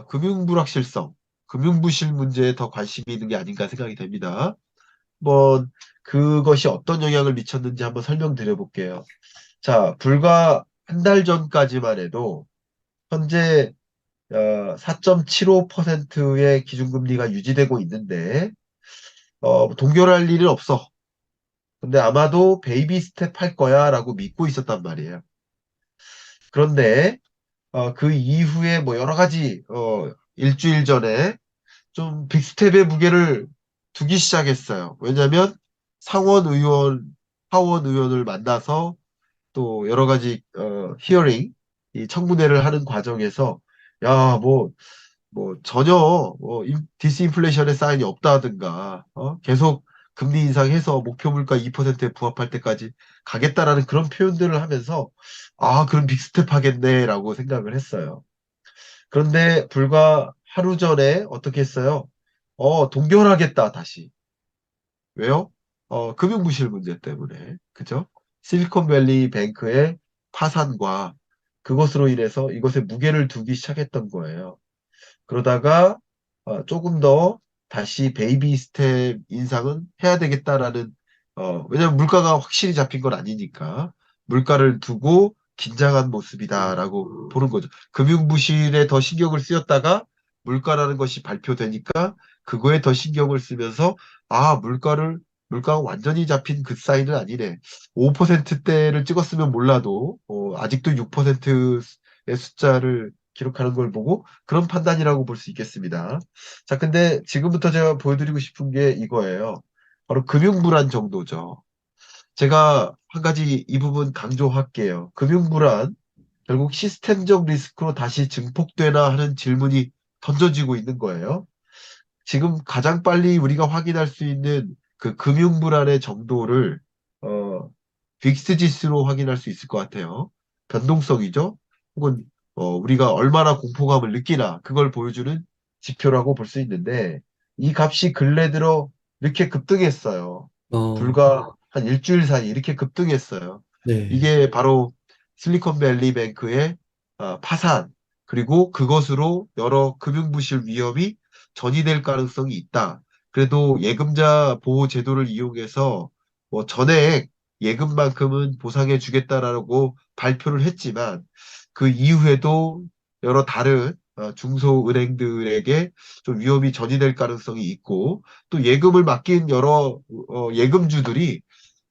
금융 불확실성, 금융 부실 문제에 더 관심이 있는 게 아닌가 생각이 됩니다. 뭐 그것이 어떤 영향을 미쳤는지 한번 설명드려 볼게요. 자, 불과 한 달 전까지만 해도 현재 4.75%의 기준금리가 유지되고 있는데 동결할 일은 없어. 근데 아마도 베이비 스텝 할 거야라고 믿고 있었단 말이에요. 그런데 그 이후에 뭐 여러 가지 일주일 전에 좀 빅스텝의 무게를 두기 시작했어요. 왜냐하면 상원 의원, 하원 의원을 만나서 또 여러 가지 히어링, 이 청문회를 하는 과정에서 야, 뭐 전혀 디스인플레이션의 사인이 없다든가 계속 금리 인상해서 목표 물가 2%에 부합할 때까지 가겠다라는 그런 표현들을 하면서 아, 그럼 빅스텝 하겠네라고 생각을 했어요. 그런데 불과 하루 전에 어떻게 했어요? 동결하겠다, 다시. 왜요? 금융부실 문제 때문에. 그죠? 실리콘밸리 뱅크의 파산과 그것으로 인해서 이것에 무게를 두기 시작했던 거예요. 그러다가 조금 더 다시 베이비 스텝 인상은 해야 되겠다라는 왜냐면 물가가 확실히 잡힌 건 아니니까 물가를 두고 긴장한 모습이다라고 보는 거죠. 금융부실에 더 신경을 쓰였다가 물가라는 것이 발표되니까 그거에 더 신경을 쓰면서 아, 물가가 완전히 잡힌 그 사인은 아니네. 5%대를 찍었으면 몰라도 아직도 6%의 숫자를 기록하는 걸 보고 그런 판단이라고 볼 수 있겠습니다. 자, 근데 지금부터 제가 보여드리고 싶은 게 이거예요. 바로 금융불안 정도죠. 제가 한 가지 이 부분 강조할게요. 금융불안, 결국 시스템적 리스크로 다시 증폭되나 하는 질문이 던져지고 있는 거예요. 지금 가장 빨리 우리가 확인할 수 있는 그 금융불안의 정도를 어, 빅스 지수로 확인할 수 있을 것 같아요. 변동성이죠. 혹은 우리가 얼마나 공포감을 느끼나 그걸 보여주는 지표라고 볼 수 있는데 이 값이 근래 들어 이렇게 급등했어요. 어, 불과 한 일주일 사이 이렇게 급등했어요. 네. 이게 바로 실리콘밸리 뱅크의 파산 그리고 그것으로 여러 금융부실 위험이 전이될 가능성이 있다. 그래도 예금자 보호 제도를 이용해서 뭐 전액 예금만큼은 보상해 주겠다라고 발표를 했지만 그 이후에도 여러 다른 중소은행들에게 좀 위험이 전이될 가능성이 있고 또 예금을 맡긴 여러 예금주들이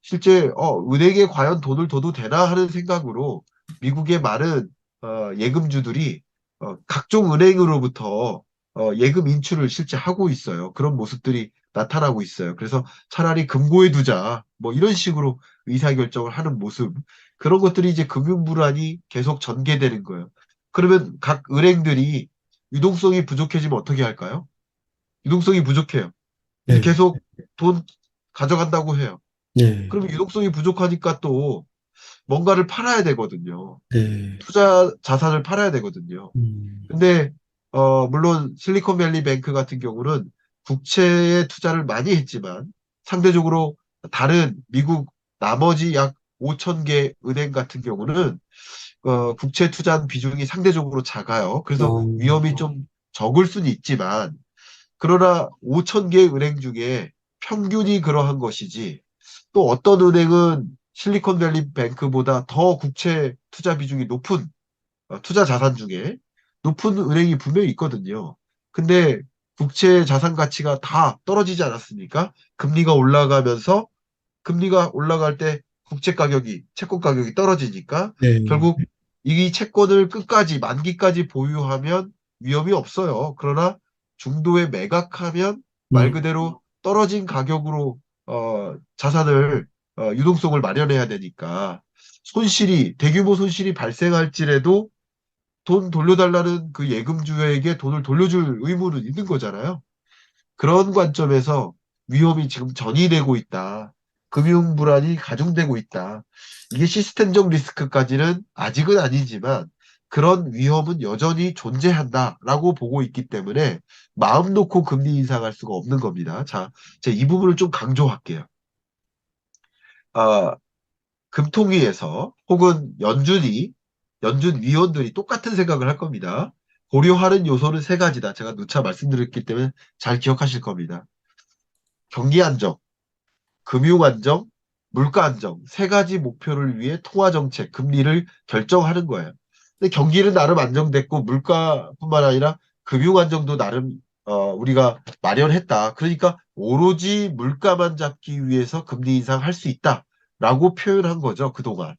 실제 은행에 과연 돈을 둬도 되나 하는 생각으로 미국의 많은 예금주들이 각종 은행으로부터 예금 인출을 실제 하고 있어요. 그런 모습들이 나타나고 있어요. 그래서 차라리 금고에 두자 뭐 이런 식으로 의사결정을 하는 모습 그런 것들이 이제 금융불안이 계속 전개되는 거예요. 그러면 각 은행들이 유동성이 부족해지면 어떻게 할까요? 유동성이 부족해요. 근데 네. 계속 돈 가져간다고 해요. 네. 그러면 유동성이 부족하니까 또 뭔가를 팔아야 되거든요. 네. 투자 자산을 팔아야 되거든요. 음, 근데 물론 실리콘밸리 뱅크 같은 경우는 국채에 투자를 많이 했지만 상대적으로 다른 미국 나머지 약 5천 개 은행 같은 경우는 국채 투자 비중이 상대적으로 작아요. 그래서 어, 위험이 좀 적을 수는 있지만 그러나 5천 개 은행 중에 평균이 그러한 것이지 또 어떤 은행은 실리콘밸리 뱅크보다 더 국채 투자 비중이 높은 투자 자산 중에 높은 은행이 분명히 있거든요. 근데 국채 자산 가치가 다 떨어지지 않았습니까? 금리가 올라갈 때 국채 가격이, 채권 가격이 떨어지니까 네. 결국 이 채권을 끝까지, 만기까지 보유하면 위험이 없어요. 그러나 중도에 매각하면 말 음, 그대로 떨어진 가격으로 자산을 유동성을 마련해야 되니까 대규모 손실이 발생할지라도 돈 돌려달라는 그 예금주에게 돈을 돌려줄 의무는 있는 거잖아요. 그런 관점에서 위험이 지금 전이되고 있다. 금융 불안이 가중되고 있다. 이게 시스템적 리스크까지는 아직은 아니지만 그런 위험은 여전히 존재한다라고 보고 있기 때문에 마음 놓고 금리 인상할 수가 없는 겁니다. 자, 제가 이 부분을 좀 강조할게요. 아, 금통위에서 혹은 연준 위원들이 똑같은 생각을 할 겁니다. 고려하는 요소는 세 가지다. 제가 누차 말씀드렸기 때문에 잘 기억하실 겁니다. 경기 안정, 금융 안정, 물가 안정 세 가지 목표를 위해 통화 정책, 금리를 결정하는 거예요. 근데 경기는 나름 안정됐고 물가뿐만 아니라 금융 안정도 나름 우리가 마련했다. 그러니까 오로지 물가만 잡기 위해서 금리 인상할 수 있다라고 표현한 거죠, 그동안.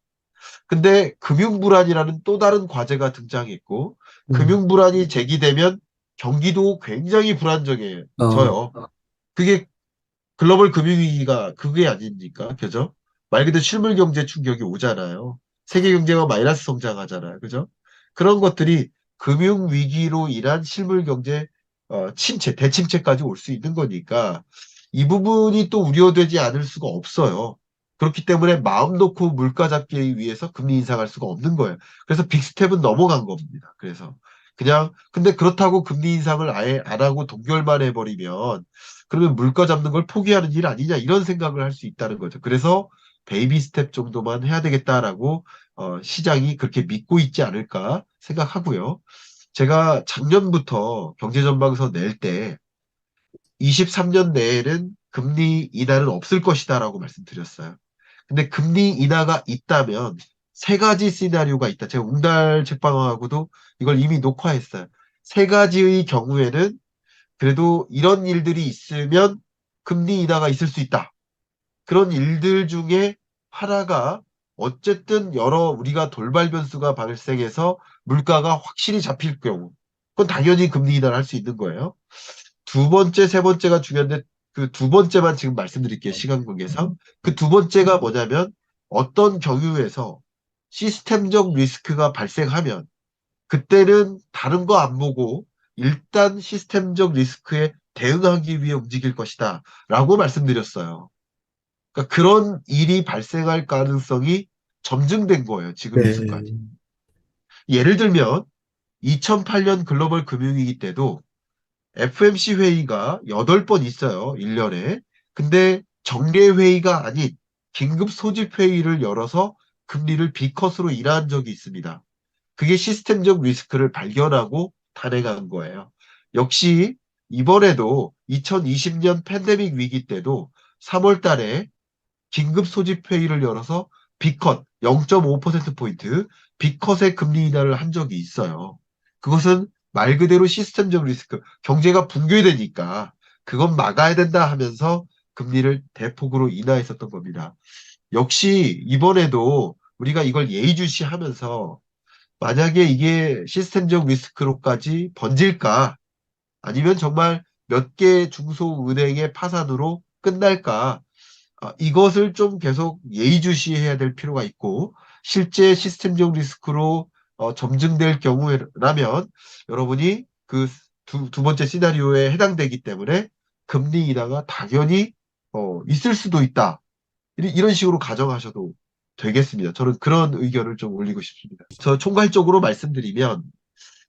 근데 금융 불안이라는 또 다른 과제가 등장했고 음, 금융 불안이 제기되면 경기도 굉장히 어, 불안정해져요. 그게 글로벌 금융위기가 그게 아닙니까? 그죠? 말 그대로 실물 경제 충격이 오잖아요. 세계 경제가 마이너스 성장하잖아요. 그죠? 그런 것들이 금융 위기로 인한 실물 경제 침체, 대침체까지 올 수 있는 거니까 이 부분이 또 우려되지 않을 수가 없어요. 그렇기 때문에 마음 놓고 물가 잡기 위해서 금리 인상할 수가 없는 거예요. 그래서 빅스텝은 넘어간 겁니다. 그래서 그냥 근데 그렇다고 금리 인상을 아예 안 하고 동결만 해버리면 그러면 물가 잡는 걸 포기하는 일 아니냐 이런 생각을 할 수 있다는 거죠. 그래서 베이비 스텝 정도만 해야 되겠다라고 시장이 그렇게 믿고 있지 않을까 생각하고요. 제가 작년부터 경제전망서 낼 때 23년 내에는 금리 인하는 없을 것이다라고 말씀드렸어요. 근데 금리 인하가 있다면 세 가지 시나리오가 있다. 제가 웅달 책방하고도 이걸 이미 녹화했어요. 세 가지의 경우에는 그래도 이런 일들이 있으면 금리 인하가 있을 수 있다. 그런 일들 중에 하나가 어쨌든 여러 우리가 돌발 변수가 발생해서 물가가 확실히 잡힐 경우, 그건 당연히 금리 인하를 할 수 있는 거예요. 두 번째, 세 번째가 중요한데 그 두 번째만 지금 말씀드릴게요. 시간 관계상. 그 두 번째가 뭐냐면 어떤 경우에서 시스템적 리스크가 발생하면 그때는 다른 거 안 보고 일단 시스템적 리스크에 대응하기 위해 움직일 것이다. 라고 말씀드렸어요. 그러니까 그런 일이 발생할 가능성이 점증된 거예요. 지금 이 순간. 네. 예를 들면 2008년 글로벌 금융위기 때도 FMC 회의가 8번 있어요. 1년에. 근데 정례 회의가 아닌 긴급 소집 회의를 열어서 금리를 B컷으로 인하한 적이 있습니다. 그게 시스템적 리스크를 발견하고 단행한 거예요. 역시 이번에도 2020년 팬데믹 위기 때도 3월 달에 긴급 소집 회의를 열어서 B컷 0.5%포인트 B컷의 금리 인하를 한 적이 있어요. 그것은 말 그대로 시스템적 리스크, 경제가 붕괴되니까 그건 막아야 된다 하면서 금리를 대폭으로 인하했었던 겁니다. 역시 이번에도 우리가 이걸 예의주시하면서 만약에 이게 시스템적 리스크로까지 번질까? 아니면 정말 몇 개 중소은행의 파산으로 끝날까? 이것을 좀 계속 예의주시해야 될 필요가 있고, 실제 시스템적 리스크로 점증될 경우라면 여러분이 그 두 번째 시나리오에 해당되기 때문에 금리 인하가 당연히 있을 수도 있다. 이런 식으로 가정하셔도 되겠습니다. 저는 그런 의견을 좀 올리고 싶습니다. 저 총괄적으로 말씀드리면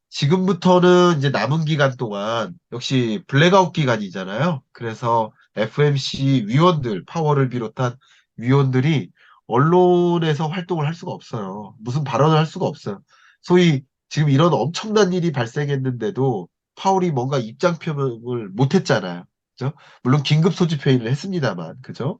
지금부터는 이제 남은 기간 동안 역시 블랙아웃 기간이잖아요. 그래서 FMC 위원들, 파월을 비롯한 위원들이 언론에서 활동을 할 수가 없어요. 무슨 발언을 할 수가 없어요. 소위 지금 이런 엄청난 일이 발생했는데도 파월이 뭔가 입장 표명을 못 했잖아요. 그죠? 물론 긴급 소집 회의를 했습니다만, 그죠?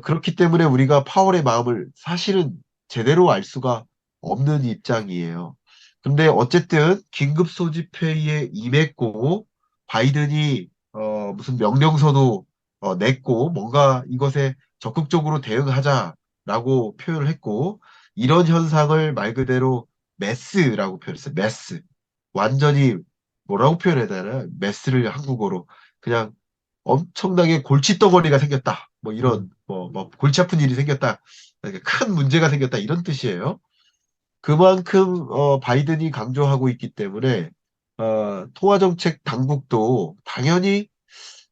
그렇기 때문에 우리가 파월의 마음을 사실은 제대로 알 수가 없는 입장이에요. 근데 어쨌든 긴급 소집 회의에 임했고 바이든이 무슨 명령서도 냈고 뭔가 이것에 적극적으로 대응하자라고 표현을 했고 이런 현상을 말 그대로 메스라고 표현했어요. 메스. 완전히 뭐라고 표현해야 되나? 메스를 한국어로 그냥 엄청나게 골칫덩어리가 생겼다. 뭐 이런 음, 뭐 골치 아픈 일이 생겼다. 그러니까 큰 문제가 생겼다 이런 뜻이에요. 그만큼 바이든이 강조하고 있기 때문에 통화정책 당국도 당연히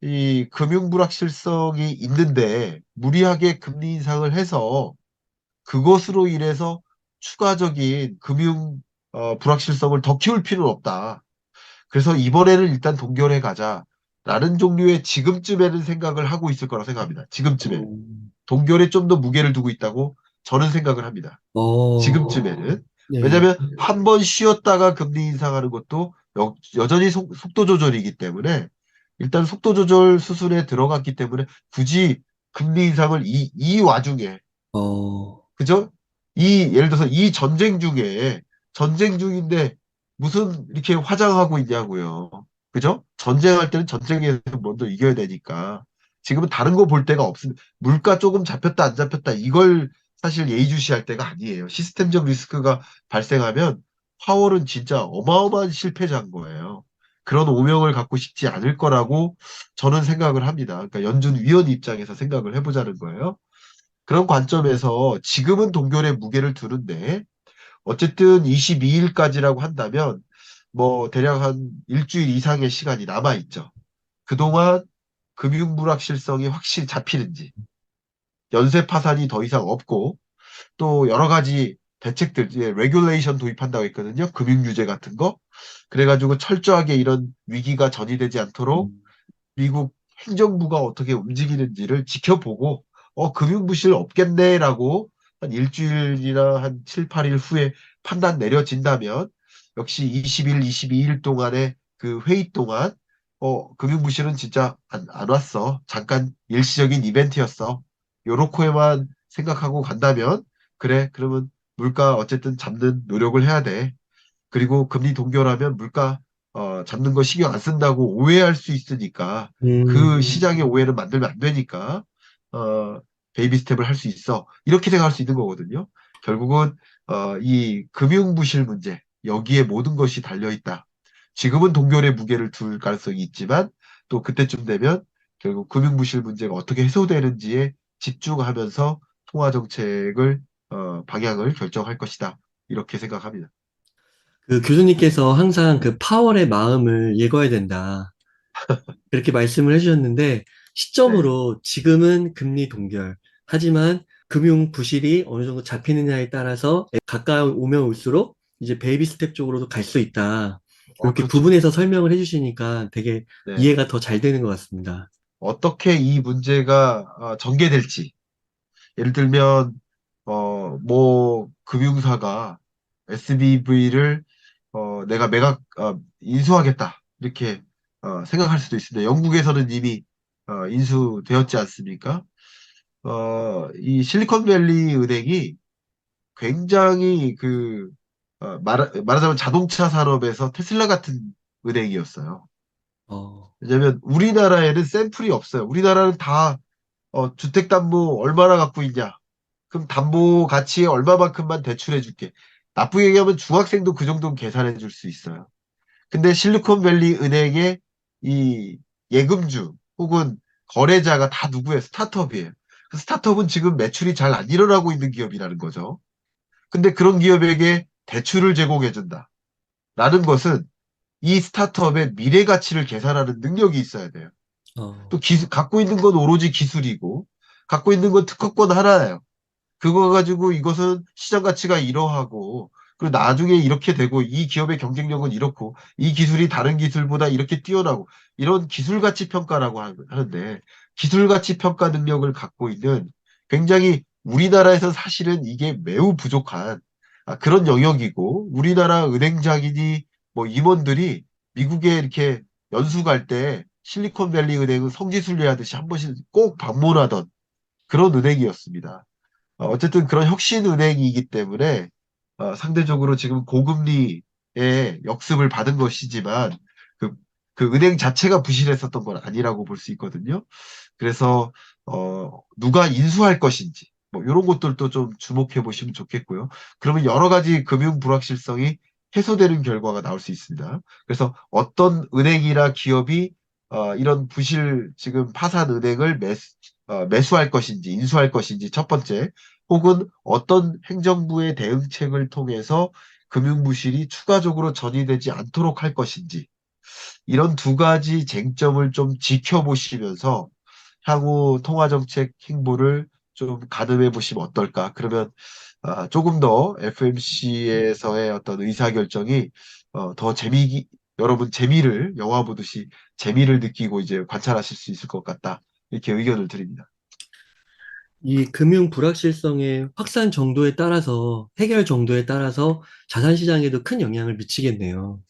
이 금융 불확실성이 있는데 무리하게 금리 인상을 해서 그것으로 인해서 추가적인 금융 불확실성을 더 키울 필요는 없다. 그래서 이번에는 일단 동결해 가자라는 종류의 지금쯤에는 생각을 하고 있을 거라고 생각합니다. 지금쯤에는. 어, 동결에 좀 더 무게를 두고 있다고 저는 생각을 합니다. 어, 지금쯤에는. 네. 왜냐하면 한 번 쉬었다가 금리 인상하는 것도 여전히 속도 조절이기 때문에 일단 속도 조절 수순에 들어갔기 때문에 굳이 금리 인상을 이 와중에 어, 그죠? 예를 들어서 이 전쟁 중에, 전쟁 중인데 무슨 이렇게 화장하고 있냐고요. 그죠? 전쟁할 때는 전쟁에서 먼저 이겨야 되니까. 지금은 다른 거 볼 데가 없습니다. 물가 조금 잡혔다, 안 잡혔다, 이걸 사실 예의주시할 때가 아니에요. 시스템적 리스크가 발생하면 파월은 진짜 어마어마한 실패자인 거예요. 그런 오명을 갖고 싶지 않을 거라고 저는 생각을 합니다. 그러니까 연준 위원 입장에서 생각을 해보자는 거예요. 그런 관점에서 지금은 동결의 무게를 두는데 어쨌든 22일까지라고 한다면 뭐 대략 한 일주일 이상의 시간이 남아 있죠. 그동안 금융 불확실성이 확실히 잡히는지 연쇄 파산이 더 이상 없고 또 여러 가지 대책들 이제 레귤레이션 도입한다고 했거든요. 금융 규제 같은 거. 그래가지고 철저하게 이런 위기가 전이되지 않도록 음, 미국 행정부가 어떻게 움직이는지를 지켜보고 금융부실 없겠네라고 한 일주일이나 한 7, 8일 후에 판단 내려진다면 역시 20일, 22일 동안의 그 회의 동안 금융부실은 진짜 안 왔어. 잠깐 일시적인 이벤트였어. 요렇게만 생각하고 간다면 그래, 그러면 물가 어쨌든 잡는 노력을 해야 돼. 그리고 금리 동결하면 물가 잡는 거 신경 안 쓴다고 오해할 수 있으니까 그 음, 시장의 오해를 만들면 안 되니까 베이비 스텝을 할 수 있어. 이렇게 생각할 수 있는 거거든요. 결국은 이 금융 부실 문제 여기에 모든 것이 달려 있다. 지금은 동결의 무게를 둘 가능성이 있지만 또 그때쯤 되면 결국 금융 부실 문제가 어떻게 해소되는지에 집중하면서 통화 정책을 방향을 결정할 것이다. 이렇게 생각합니다. 그 교수님께서 항상 그 파월의 마음을 읽어야 된다. 그렇게 말씀을 해주셨는데, 네. 시점으로 지금은 금리 동결. 하지만 금융 부실이 어느 정도 잡히느냐에 따라서 가까이 오면 올수록 이제 베이비 스텝 쪽으로도 갈 수 있다. 이렇게 그렇죠. 구분해서 설명을 해주시니까 되게 네. 이해가 더 잘 되는 것 같습니다. 어떻게 이 문제가 전개될지. 예를 들면, 뭐, 금융사가 SBV를 내가 인수하겠다. 이렇게 생각할 수도 있습니다. 영국에서는 이미 인수되었지 않습니까? 이 실리콘밸리 은행이 굉장히 말하자면 자동차 산업에서 테슬라 같은 은행이었어요. 어, 왜냐면 우리나라에는 샘플이 없어요. 우리나라는 다 주택담보 얼마나 갖고 있냐? 그럼 담보 가치의 얼마만큼만 대출해 줄게. 나쁘게 얘기하면 중학생도 그 정도는 계산해 줄 수 있어요. 근데 실리콘밸리 은행의 이 예금주 혹은 거래자가 다 누구예요? 스타트업이에요. 그 스타트업은 지금 매출이 잘 안 일어나고 있는 기업이라는 거죠. 근데 그런 기업에게 대출을 제공해 준다. 라는 것은 이 스타트업의 미래 가치를 계산하는 능력이 있어야 돼요. 또 어, 갖고 있는 건 오로지 기술이고, 갖고 있는 건 특허권 하나예요. 그거 가지고 이것은 시장 가치가 이러하고, 그리고 나중에 이렇게 되고, 이 기업의 경쟁력은 이렇고, 이 기술이 다른 기술보다 이렇게 뛰어나고, 이런 기술 가치 평가라고 하는데, 기술 가치 평가 능력을 갖고 있는 굉장히 우리나라에서 사실은 이게 매우 부족한 그런 영역이고, 우리나라 은행장이니 뭐 임원들이 미국에 이렇게 연수 갈 때 실리콘밸리 은행은 성지순례하듯이 한 번씩 꼭 방문하던 그런 은행이었습니다. 어쨌든 그런 혁신은행이기 때문에 상대적으로 지금 고금리의 역습을 받은 것이지만 그, 그 은행 자체가 부실했었던 건 아니라고 볼 수 있거든요. 그래서 누가 인수할 것인지 뭐 이런 것들도 좀 주목해 보시면 좋겠고요. 그러면 여러 가지 금융 불확실성이 해소되는 결과가 나올 수 있습니다. 그래서 어떤 은행이나 기업이 이런 부실 지금 파산 은행을 매수할 것인지 인수할 것인지 첫 번째 혹은 어떤 행정부의 대응책을 통해서 금융부실이 추가적으로 전이되지 않도록 할 것인지 이런 두 가지 쟁점을 좀 지켜보시면서 향후 통화정책 행보를 좀 가늠해 보시면 어떨까? 그러면 조금 더 FMC에서의 어떤 의사결정이 더 여러분 재미를 영화 보듯이 재미를 느끼고 이제 관찰하실 수 있을 것 같다. 이렇게 의견을 드립니다. 이 금융 불확실성의 확산 정도에 따라서 해결 정도에 따라서 자산 시장에도 큰 영향을 미치겠네요.